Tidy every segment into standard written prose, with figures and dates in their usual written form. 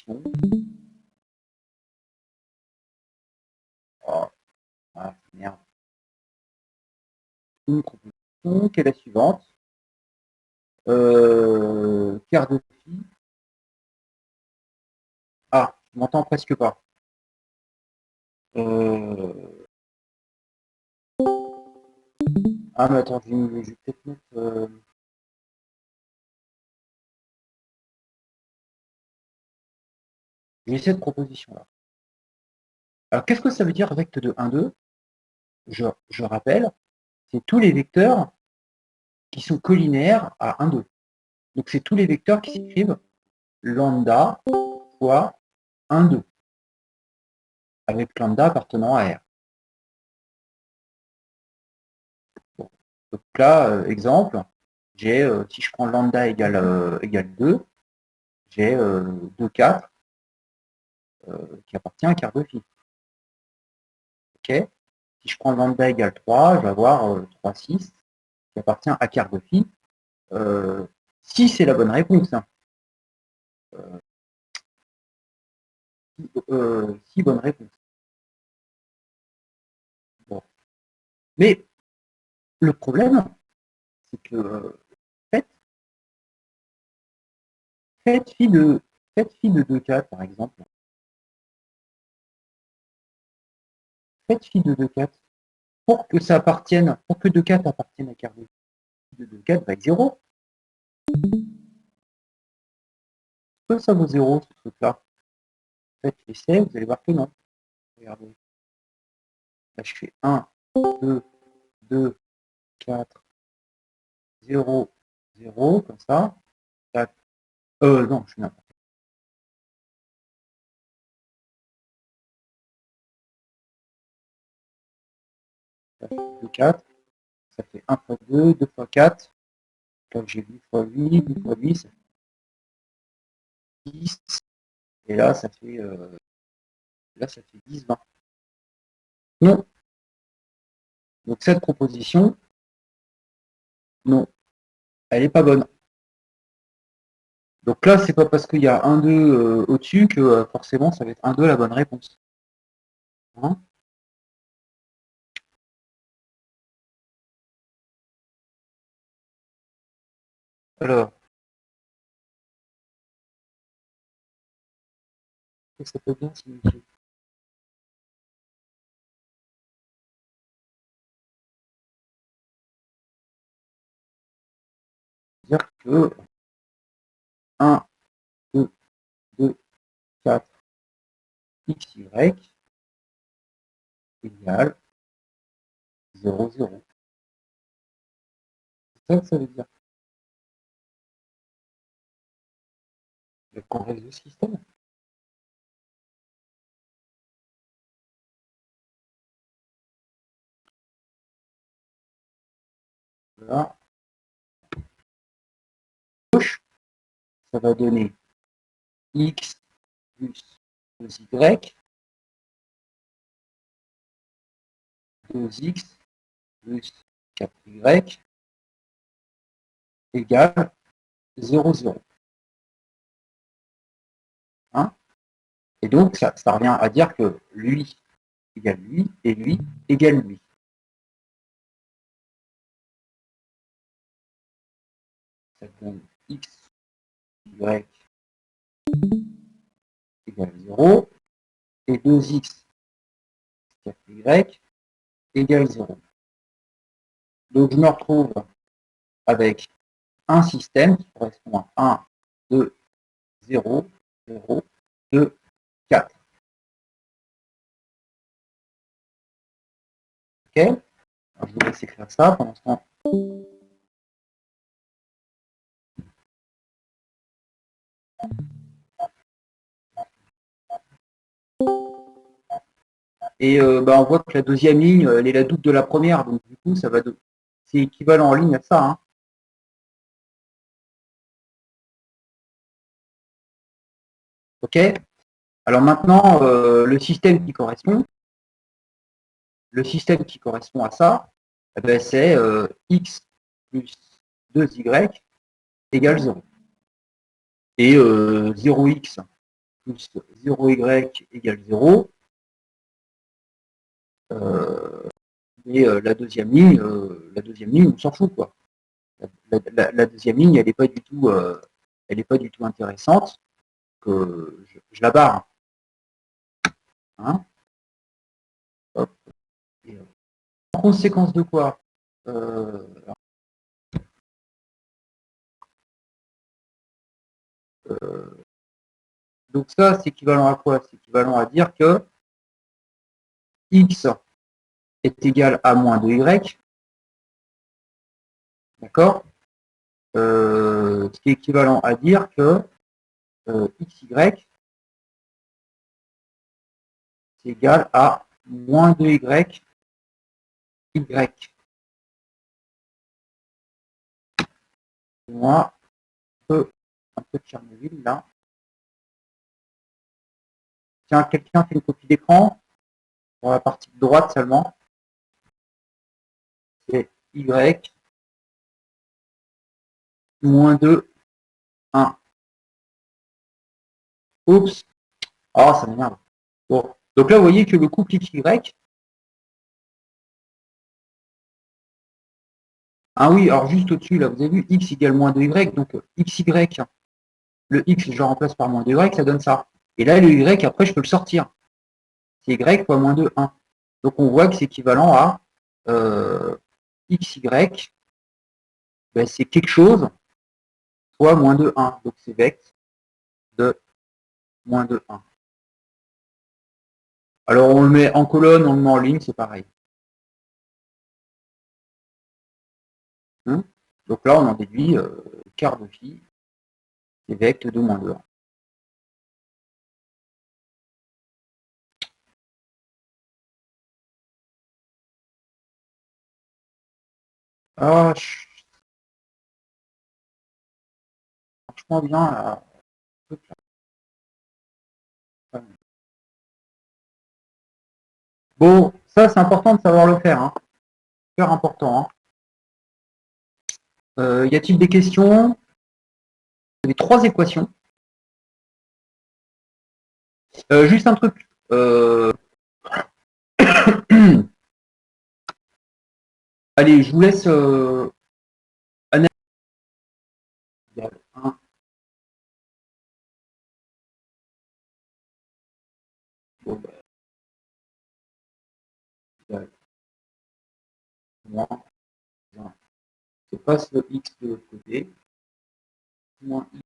proposition. Oh, ah, merde. Une proposition qui est la suivante. Quart de phi. Ah, je m'entends presque pas. Ah, mais attends, je vais peut-être mettre. J'ai cette proposition-là. Alors, qu'est-ce que ça veut dire vecte de 1, 2? Je rappelle, c'est tous les vecteurs qui sont collinaires à 1, 2. Donc, c'est tous les vecteurs qui s'écrivent lambda fois 1, 2, avec lambda appartenant à R. Bon. Donc là, exemple, j'ai, si je prends lambda égale 2, j'ai 2, 4 qui appartient à un quart de phi. Okay. Si je prends lambda égale 3, je vais avoir 3, 6 qui appartient à quart de phi. Si c'est la bonne réponse. Hein. Si bonne réponse. Bon. Mais le problème, c'est que faites phi de 2, 4 par exemple. Faites phi de 2, 4. Pour que ça appartienne, pour que 2, 4 appartienne à quart de phi de 2, 4 va être 0. Que ça vaut 0 ce truc-là? Faites l'essai, vous allez voir que non. Regardez. Là, je fais 1, 2, 2, 4, 0, 0, comme ça. 4. Non, je suis n'importe quoi. 2, 4. Ça fait 1 fois 2, 2 fois 4. Donc j'ai 8 fois 8, 8 fois 8, ça fait 10. Et là, ça fait 10, 20. Non. Donc cette proposition, non, elle n'est pas bonne. Donc là, c'est pas parce qu'il y a 1, 2 au-dessus que forcément ça va être 1, 2 la bonne réponse. Hein? Alors, qu'est-ce que ça peut bien signifier? Dire que 1, 2, 2, 4, x, y égale 0, 0. C'est ça que ça veut dire. Le convexe du système. Là, gauche, ça va donner x plus 2y, 2x plus 4y égale 0, 0. Hein? Et donc, ça revient à dire que lui égale lui et lui égale lui. Ça donne x, y égale 0 et 2x, 4y égale 0. Donc, je me retrouve avec un système qui correspond à 1, 2, 0, 0, 2, 4. Ok? Alors, je vous laisse écrire ça pendant ce temps. Et on voit que la deuxième ligne, elle est la double de la première, donc du coup, ça va c'est équivalent en ligne à ça. Hein. Ok? Alors maintenant, le système qui correspond à ça, eh ben, c'est x plus 2y égale 0. Et 0x plus 0y égale 0. Et la deuxième ligne, on s'en fout, quoi. La deuxième ligne, elle n'est pas du tout intéressante. Que je la barre. Hein. Hop. Et, en conséquence de quoi donc ça, c'est équivalent à quoi? C'est équivalent à dire que x est égal à moins 2y. D'accord. Ce qui est équivalent à dire que xy c'est égal à moins 2y y. Moi, un peu de Tchernobyl là. Tiens, quelqu'un fait une copie d'écran pour la partie de droite seulement. C'est y moins 2, 1. Oups. Ah, ça m'énerve. Bon. Donc là, vous voyez que le couple xy, ah oui, alors juste au-dessus, là, vous avez vu, x égale moins 2y, donc xy, le x, je le remplace par moins 2y, ça donne ça. Et là, le y, après, je peux le sortir. C'est y fois moins 2, 1. Donc on voit que c'est équivalent à xy, ben, c'est quelque chose fois moins 2, 1. Donc c'est vect de moins 2, 1. Alors on le met en colonne, on le met en ligne, c'est pareil. Hein. Donc là, on en déduit quart de phi, c'est vect de moins 2, 1. Ah, franchement bien là. Bon, ça c'est important de savoir le faire, hein. Super important. Hein. Y a-t-il des questions? Il y avait 3 équations. Juste un truc. Allez, je vous laisse analyser. 1 bon, bah, moins 1. Je passe le x de l'autre côté. Moins x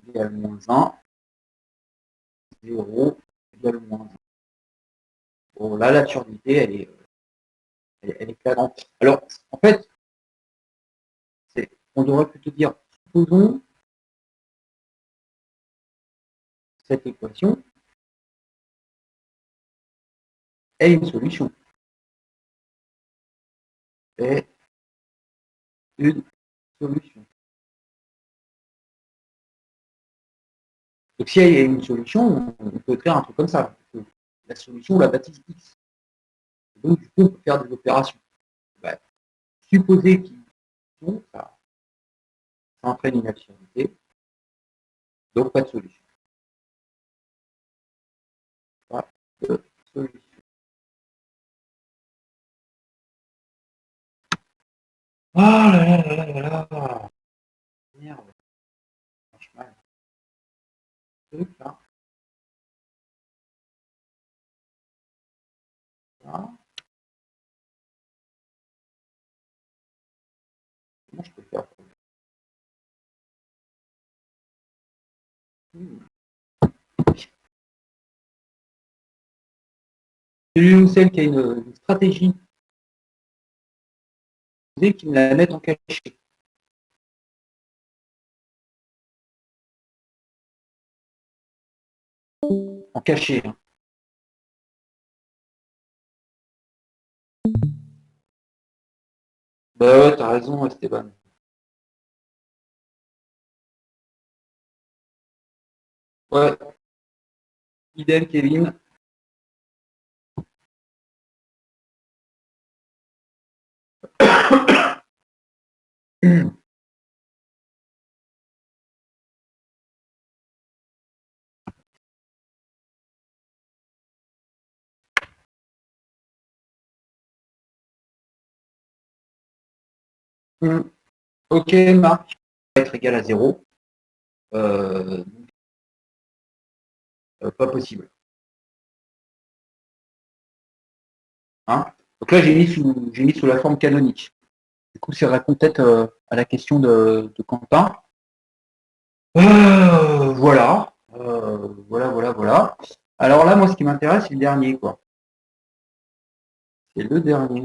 égale moins 1. 0 égale moins 1. Bon, là, l'absurdité, elle est flagrante. Alors, en fait, on devrait plutôt dire, supposons cette équation ait une solution. Ait une solution. Donc, si il y a une solution, on peut écrire un truc comme ça. La solution, on la baptise X. Donc, du coup, on peut faire des opérations. Bah, supposer qu'ils sont, ça entraîne une absurdité. Donc, pas de solution. Pas de solution. Oh là là là là là. Merde. Franchement. Truc, là. Là. Comment je peux faire? Celui ou celle qui a une stratégie, qui me la mette en cachet. En cachet. Hein. Bah ouais, t'as raison, Esteban. Ouais, idem, Kevin. Ok, Marc, va être égal à 0. Pas possible. Hein, donc là, j'ai mis sous la forme canonique. Du coup, ça répond peut-être à la question de Quentin. Voilà. Voilà. Alors là, moi, ce qui m'intéresse, c'est le dernier, quoi. C'est le dernier.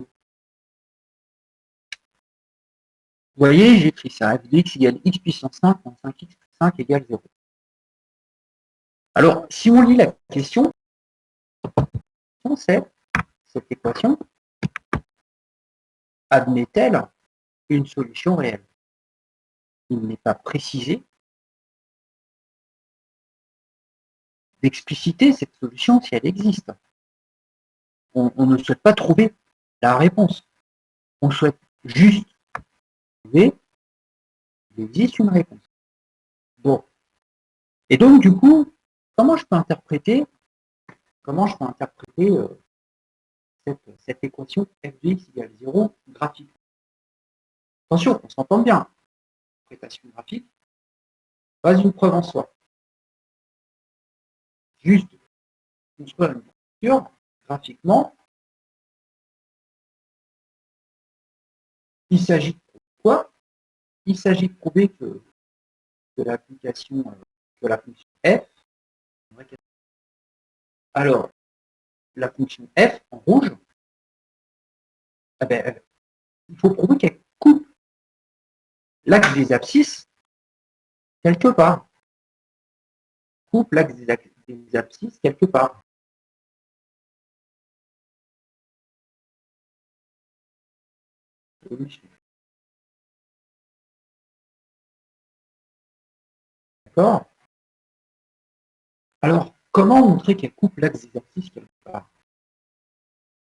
Vous voyez, j'ai écrit ça. f de x égale x puissance 5 moins 5x plus 5 égale 0. Alors, si on lit la question, c'est cette équation admet-elle une solution réelle? Il n'est pas précisé d'expliciter cette solution si elle existe. On ne souhaite pas trouver la réponse. On souhaite juste trouver qu'il existe une réponse. Bon. Et donc, du coup, comment je peux interpréter cette équation f de x égale 0 graphique? Attention, on s'entend bien. Interprétation graphique, pas une preuve en soi. Juste construire une structure graphiquement. Il s'agit de quoi? Il s'agit de prouver que l'application de la fonction f, alors la fonction f en rouge, eh ben, il faut prouver qu'elle coupe l'axe des abscisses quelque part. Coupe l'axe des abscisses quelque part. D'accord? Alors, comment montrer qu'elle coupe l'axe des abscisses quelque part?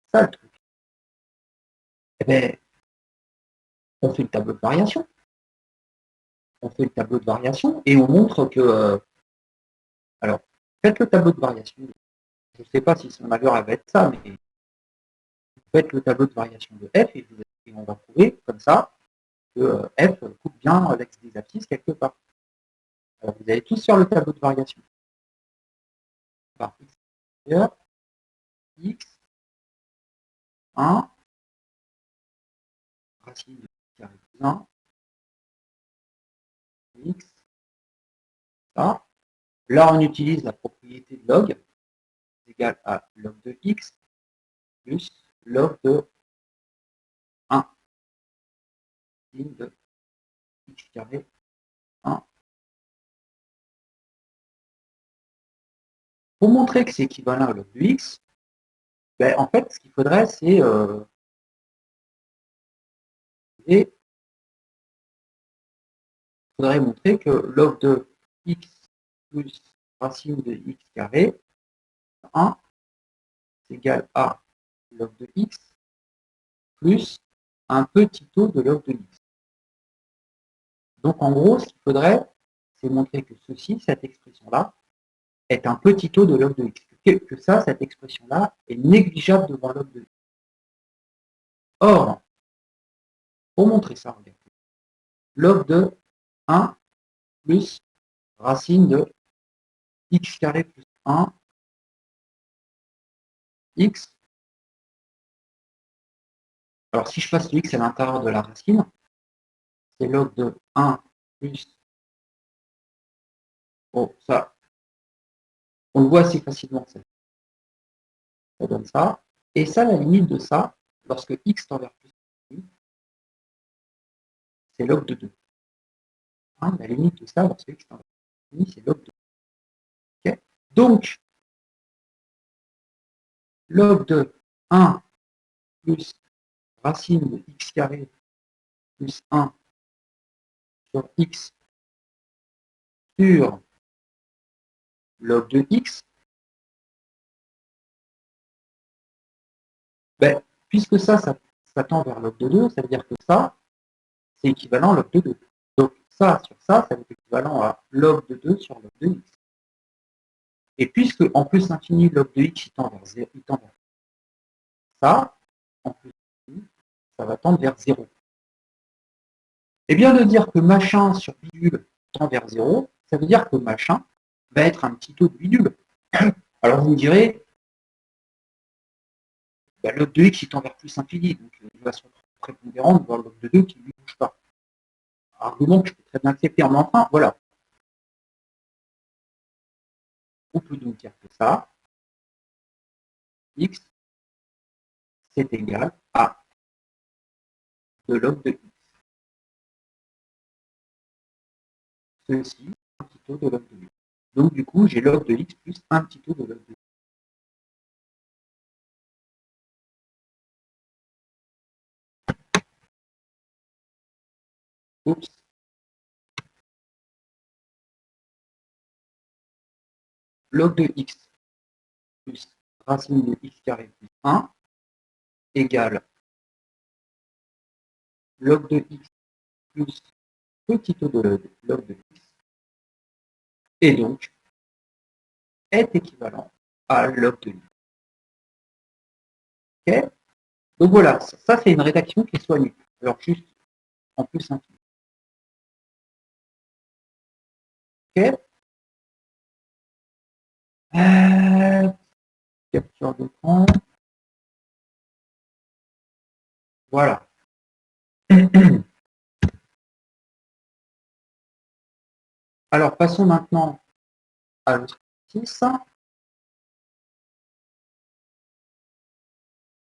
C'est ça le truc. Eh bien, on fait le tableau de variation. On fait le tableau de variation et on montre que... alors, faites le tableau de variation. Je ne sais pas si son valeur va être ça, mais faites le tableau de variation de f et on va prouver comme ça que f coupe bien l'axe des abscisses quelque part. Alors, vous allez tous faire le tableau de variation. Par x supérieur, x, 1, racine de x carré plus 1, x, ça. Là, on utilise la propriété de log, égale à log de x plus log de 1, racine de x carré 1. Pour montrer que c'est équivalent à log de x, ben, en fait, ce qu'il faudrait, c'est faudrait montrer que log de x plus racine de x carré 1 c'est égal à log de x plus un petit taux de log de x. Donc en gros, ce qu'il faudrait, c'est montrer que ceci, cette expression-là, est un petit taux de log de x. Que ça, cette expression-là, est négligeable devant log de x. Or, pour montrer ça, regardez, log de 1 plus racine de x carré plus 1 x. Alors si je passe le x à l'intérieur de la racine, c'est log de 1 plus... Bon, ça, on le voit assez facilement, ça donne ça. Et ça, la limite de ça, lorsque x tend vers plus, c'est log de 2. Hein, la limite de ça, lorsque x tend vers plus, c'est log de 2. Okay. Donc, log de 1 plus racine de x carré plus 1 sur x sur log de x, ben, puisque ça tend vers log de 2, ça veut dire que ça, c'est équivalent à log de 2. Donc ça sur ça va être équivalent à log de 2 sur log de x. Et puisque en plus l'infini log de x il tend vers 0, il tend vers ça, en plus ça va tendre vers 0. Eh bien, de dire que machin sur bidule tend vers 0, ça veut dire que machin va être un petit taux de bidule. Alors vous me direz, bah, log de x il tend vers plus infini, donc de façon prépondérante, voir log de 2 qui ne bouge pas. Argument que je peux très bien accepter en enfin, voilà. On peut donc dire que ça, x, c'est égal à de log de x. Ceci, un petit taux de log de x. Donc du coup, j'ai log de x plus un petit taux de log de x. Oups. Log de x plus racine de x carré plus 1 égale log de x plus petit taux de log de x, et donc est équivalent à log de x. Okay, donc voilà, ça c'est une rédaction qui est soignée. Alors juste en plus infini. Ok, capture d'écran. Voilà. Alors passons maintenant à l'autre exercice.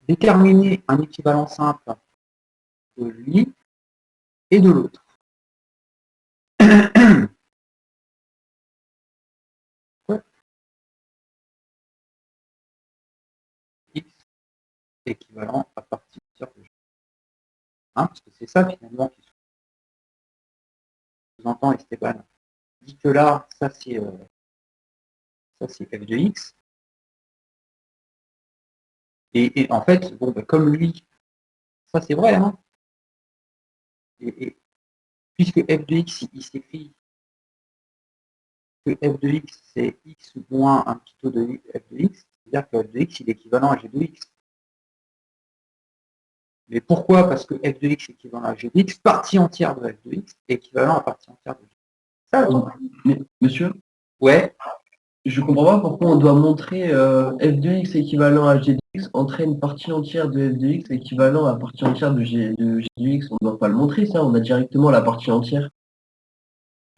Déterminer un équivalent simple de lui et de l'autre. X équivalent à partir de G. Hein, parce que c'est ça finalement qui sous-entend Esteban. Dit que là, ça c'est f de x. Et en fait, bon, bah, comme lui, ça c'est vrai, hein, et puisque f de x, il s'écrit que f de x, c'est x moins un petit taux de f de x, c'est-à-dire que f de x, il est équivalent à g de x. Mais pourquoi? Parce que f de x est équivalent à g de x, partie entière de f de x est équivalent à partie entière de g. Ça, Mais, monsieur, ouais, je comprends pas pourquoi on doit montrer f de x équivalent à g de x entraîne partie entière de f de x équivalent à partie entière de g de x. On ne doit pas le montrer, ça. On a directement la partie entière.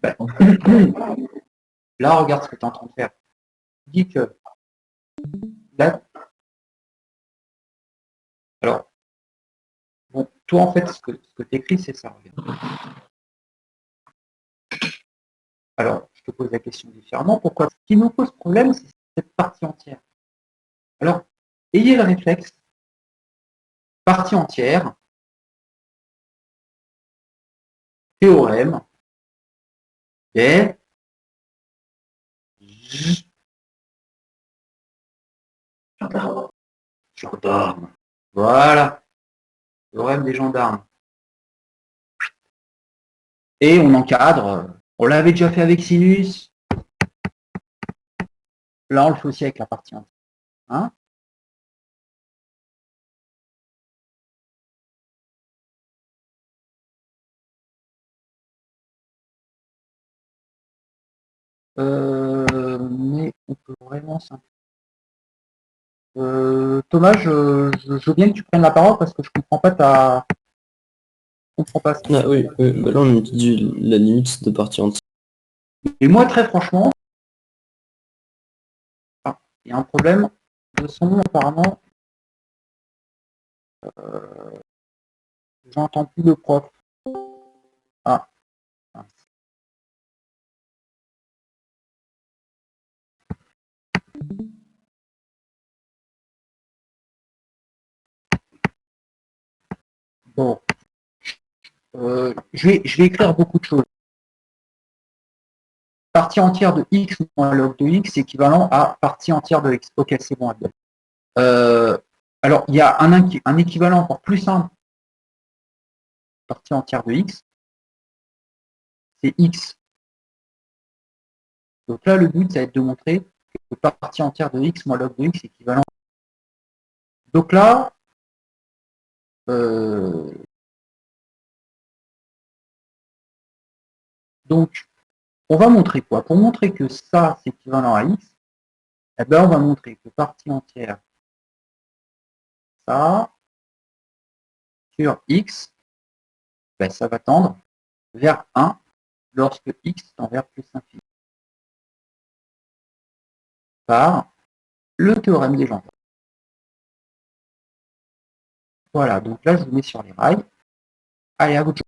bah, là, regarde ce que tu es en train de faire. Dis que là, alors, bon, toi, en fait, ce que tu écris, c'est ça. Regarde. Alors, je te pose la question différemment. Pourquoi? Ce qui nous pose problème, c'est cette partie entière. Alors, ayez le réflexe, partie entière, théorème, et gendarme. Voilà, théorème des gendarmes. Et on encadre. On l'avait déjà fait avec sinus. Là, on le fait aussi avec la partie entière. Hein, mais on peut vraiment simplifier. Thomas, je veux bien que tu prennes la parole parce que je comprends pas je comprends pas ce que Ah oui, bah là on étudie la limite de partie entière. Et moi, très franchement, il y a un problème de son apparemment. J'entends plus le prof. Ah. Bon. Je vais écrire beaucoup de choses. Partie entière de x moins log de x est équivalent à partie entière de x. Ok, c'est bon, Abdel. Alors, il y a un équivalent encore plus simple. Partie entière de x, c'est x. Donc là, le but, ça va être de montrer que partie entière de x moins log de x est équivalent. Donc là, Donc, on va montrer quoi? Pour montrer que ça, c'est équivalent à x, eh ben, on va montrer que partie entière, ça, sur x, ben, ça va tendre vers 1 lorsque x tend vers plus infini. Par le théorème des Legendre. Voilà, donc là, je vous mets sur les rails. Allez, à votre jour.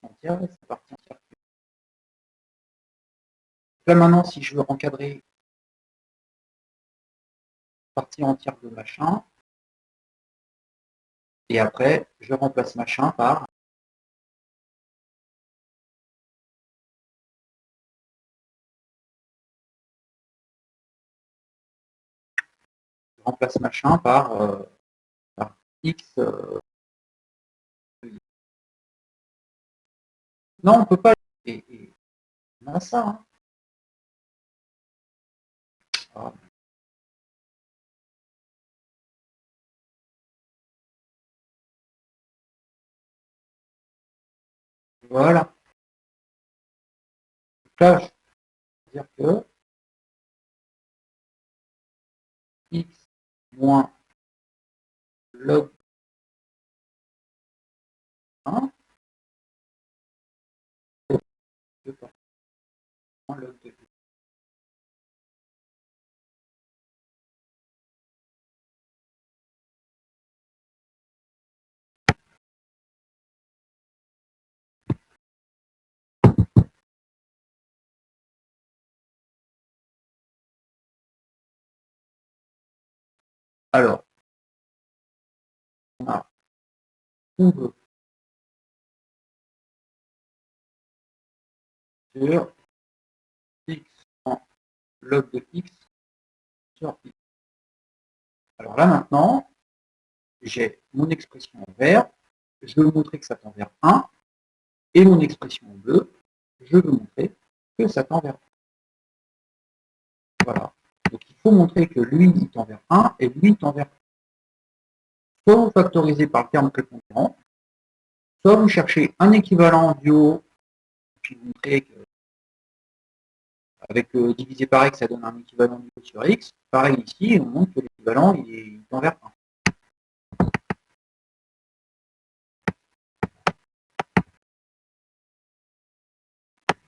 Entière, c'est parti entière. Là, maintenant, si je veux encadrer partie entière de machin, et après, je remplace machin par par x. Non, on peut pas. Et on a ça. Hein. Ah. Voilà. Donc là, je veux dire que x moins log 1, moins log 2. Alors, on a trouve sur x en log de x sur x. Alors là, maintenant, j'ai mon expression en vert, je veux montrer que ça tend vers 1, et mon expression en bleu, je veux montrer que ça tend vers 1. Voilà. Donc il faut montrer que lui, il tend vers 1 et lui, il tend vers 1. Soit vous factorisez par le terme prépondérant, soit vous cherchez un équivalent du haut, puis vous montrez que avec divisé par x, ça donne un équivalent du haut sur x. Pareil ici, on montre que l'équivalent, il tend vers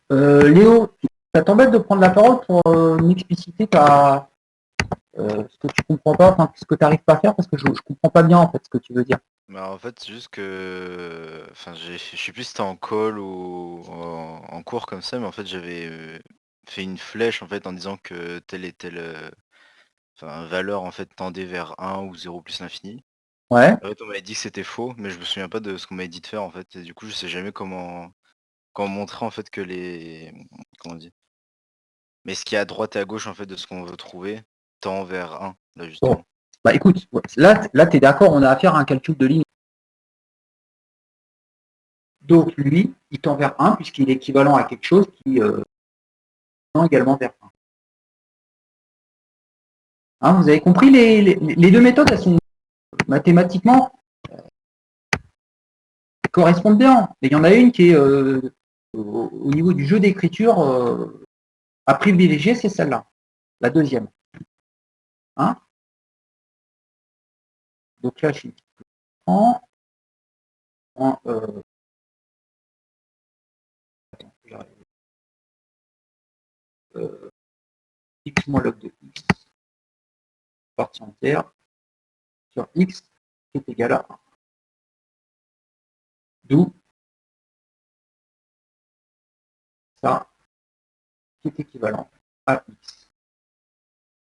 1. Léo, ça t'embête de prendre la parole pour m'expliciter ce que tu comprends pas, enfin ce que tu n'arrives pas à faire, parce que je comprends pas bien en fait ce que tu veux dire. Bah, en fait, c'est juste que. Enfin, je sais plus si c'était en call ou en cours comme ça, mais en fait, j'avais fait une flèche en fait en disant que telle et telle valeur en fait tendait vers 1 ou 0 plus l'infini. Ouais. En fait, on m'avait dit que c'était faux, mais je me souviens pas de ce qu'on m'avait dit de faire en fait. Et du coup, je sais jamais comment montrer en fait que les. Comment on dit? Mais ce qui est à droite et à gauche en fait de ce qu'on veut trouver tend vers 1, là Bon. justement. Bah écoute, là tu es d'accord, on a affaire à un calcul de ligne. Donc lui, il tend vers 1 puisqu'il est équivalent à quelque chose qui tend également vers 1. Hein, vous avez compris, les deux méthodes, elles sont mathématiquement correspondent bien. Mais il y en a une qui est au niveau du jeu d'écriture à privilégier, c'est celle-là, la deuxième. Hein, donc là, je prends en x moins log de x partie entière sur x qui est égal à 1. D'où ça qui est équivalent à x.